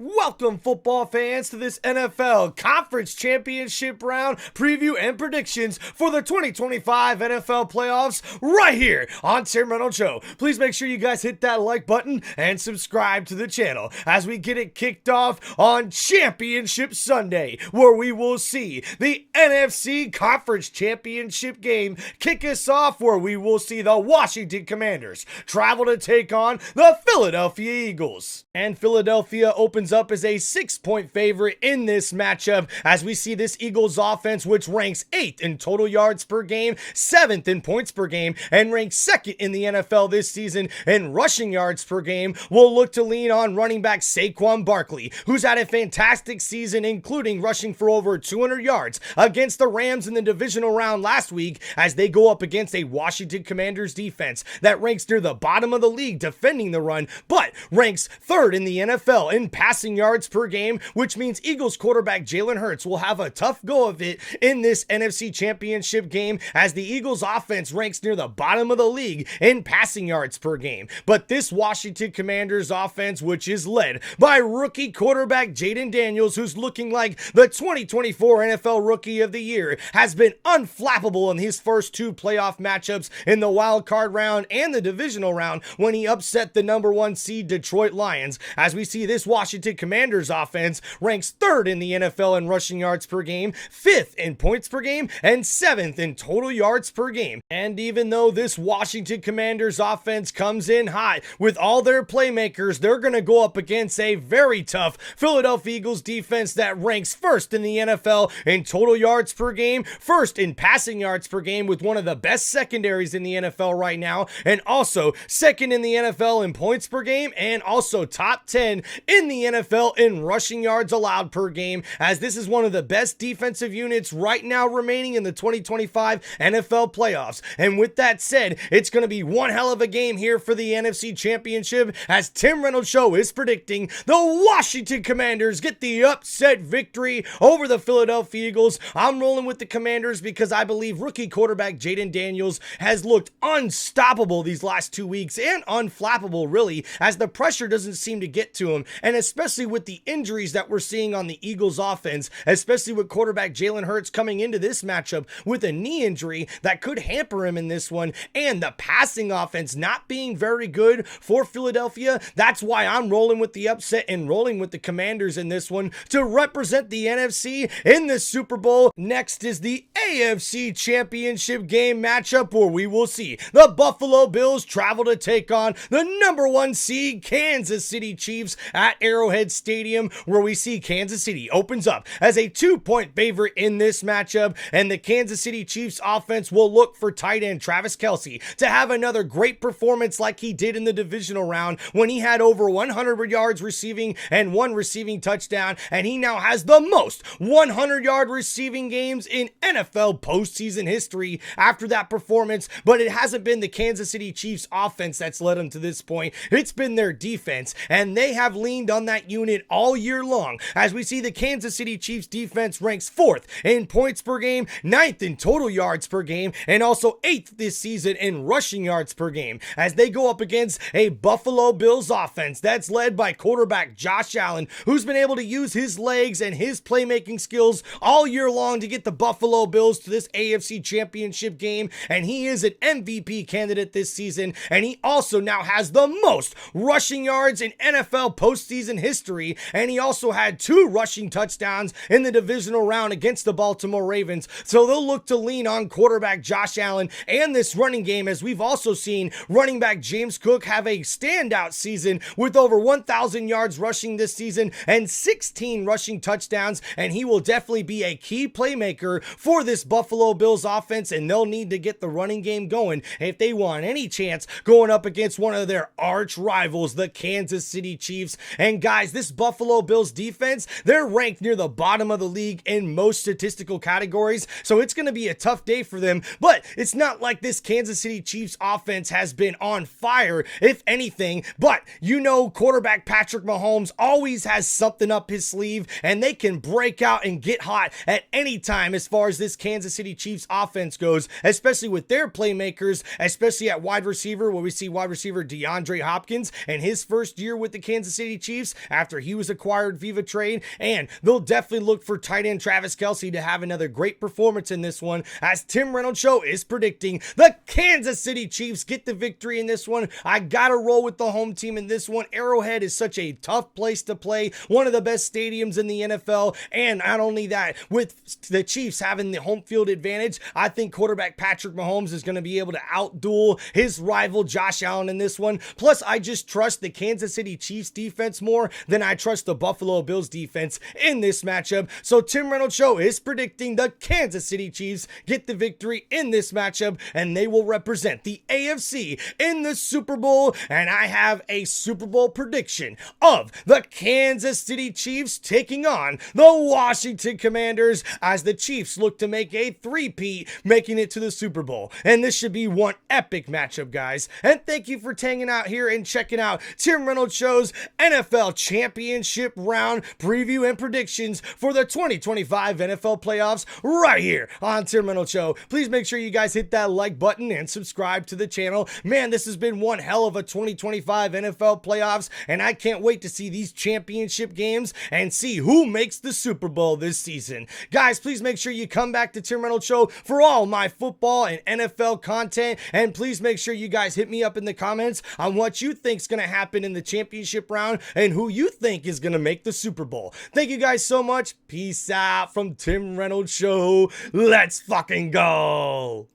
Welcome, football fans, to this NFL Conference Championship round preview and predictions for the 2025 NFL playoffs right here on Tim Reynolds Show. Please make sure you guys hit that like button and subscribe to the channel as we get it kicked off on Championship Sunday, where we will see the NFC Conference Championship game kick us off, where we will see the Washington Commanders travel to take on the Philadelphia Eagles. And Philadelphia opens up as a 6-point favorite in this matchup as we see this Eagles offense, which ranks 8th in total yards per game, 7th in points per game, and ranks 2nd in the NFL this season in rushing yards per game, will look to lean on running back Saquon Barkley, who's had a fantastic season, including rushing for over 200 yards against the Rams in the divisional round last week as they go up against a Washington Commanders defense that ranks near the bottom of the league defending the run, but ranks 3rd in the NFL in passing yards per game, which means Eagles quarterback Jalen Hurts will have a tough go of it in this NFC Championship game as the Eagles offense ranks near the bottom of the league in passing yards per game. But this Washington Commanders offense, which is led by rookie quarterback Jayden Daniels, who's looking like the 2024 NFL Rookie of the Year, has been unflappable in his first 2 playoff matchups in the wild card round and the divisional round when he upset the number 1 seed Detroit Lions, as we see this Washington Commanders offense ranks 3rd in the NFL in rushing yards per game, 5th in points per game, and 7th in total yards per game. And even though this Washington Commanders offense comes in hot with all their playmakers, they're going to go up against a very tough Philadelphia Eagles defense that ranks 1st in the NFL in total yards per game, 1st in passing yards per game with one of the best secondaries in the NFL right now, and also 2nd in the NFL in points per game, and also top 10 in the NFL in rushing yards allowed per game, as this is one of the best defensive units right now remaining in the 2025 NFL playoffs. And with that said, it's going to be one hell of a game here for the NFC Championship, as Tim Reynolds Show is predicting the Washington Commanders get the upset victory over the Philadelphia Eagles. I'm rolling with the Commanders because I believe rookie quarterback Jayden Daniels has looked unstoppable these last 2 weeks, and unflappable really, as the pressure doesn't seem to get to him, and especially with the injuries that we're seeing on the Eagles offense, especially with quarterback Jalen Hurts coming into this matchup with a knee injury that could hamper him in this one, and the passing offense not being very good for Philadelphia. That's why I'm rolling with the upset and rolling with the Commanders in this one to represent the NFC in the Super Bowl. Next is the AFC Championship game matchup, where we will see the Buffalo Bills travel to take on the number 1 seed Kansas City Chiefs at Arrowhead Stadium, where we see Kansas City opens up as a 2-point favorite in this matchup, and the Kansas City Chiefs offense will look for tight end Travis Kelce to have another great performance like he did in the divisional round when he had over 100 yards receiving and 1 receiving touchdown, and he now has the most 100-yard receiving games in NFL postseason history after that performance. But it hasn't been the Kansas City Chiefs offense that's led him to this point. It's been their defense, and they have leaned on that unit all year long, as we see the Kansas City Chiefs defense ranks 4th in points per game, 9th in total yards per game, and also 8th this season in rushing yards per game, as they go up against a Buffalo Bills offense that's led by quarterback Josh Allen, who's been able to use his legs and his playmaking skills all year long to get the Buffalo Bills to this AFC Championship game, and he is an MVP candidate this season, and he also now has the most rushing yards in NFL postseason history, and he also had 2 rushing touchdowns in the divisional round against the Baltimore Ravens. So they'll look to lean on quarterback Josh Allen and this running game, as we've also seen running back James Cook have a standout season with over 1,000 yards rushing this season and 16 rushing touchdowns, and he will definitely be a key playmaker for this Buffalo Bills offense, and they'll need to get the running game going if they want any chance going up against one of their arch rivals, the Kansas City Chiefs. And guys, this Buffalo Bills defense, they're ranked near the bottom of the league in most statistical categories, so it's going to be a tough day for them. But it's not like this Kansas City Chiefs offense has been on fire, if anything. But you know, quarterback Patrick Mahomes always has something up his sleeve, and they can break out and get hot at any time as far as this Kansas City Chiefs offense goes, especially with their playmakers, especially at wide receiver, where we see wide receiver DeAndre Hopkins and his first year with the Kansas City Chiefs, after he was acquired via trade, and they'll definitely look for tight end Travis Kelce to have another great performance in this one, as Tim Reynolds Show is predicting the Kansas City Chiefs get the victory in this one. I gotta roll with the home team in this one. Arrowhead is such a tough place to play, one of the best stadiums in the NFL, and not only that, with the Chiefs having the home field advantage, I think quarterback Patrick Mahomes is going to be able to outduel his rival Josh Allen in this one. Plus, I just trust the Kansas City Chiefs defense more than I trust the Buffalo Bills defense in this matchup. So Tim Reynolds Show is predicting the Kansas City Chiefs get the victory in this matchup, and they will represent the AFC in the Super Bowl. And I have a Super Bowl prediction of the Kansas City Chiefs taking on the Washington Commanders, as the Chiefs look to make a three-peat, making it to the Super Bowl. And this should be one epic matchup, guys. And thank you for hanging out here and checking out Tim Reynolds Show's NFL Championship Round preview and predictions for the 2025 NFL playoffs right here on Tim Reynolds Show. Please make sure you guys hit that like button and subscribe to the channel. Man, this has been one hell of a 2025 NFL playoffs, and I can't wait to see these championship games and see who makes the Super Bowl this season. Guys, please make sure you come back to Tim Reynolds Show for all my football and NFL content, and please make sure you guys hit me up in the comments on what you think's going to happen in the championship round and who you think is going to make the Super Bowl. Thank you guys so much. Peace out from Tim Reynolds Show. Let's fucking go.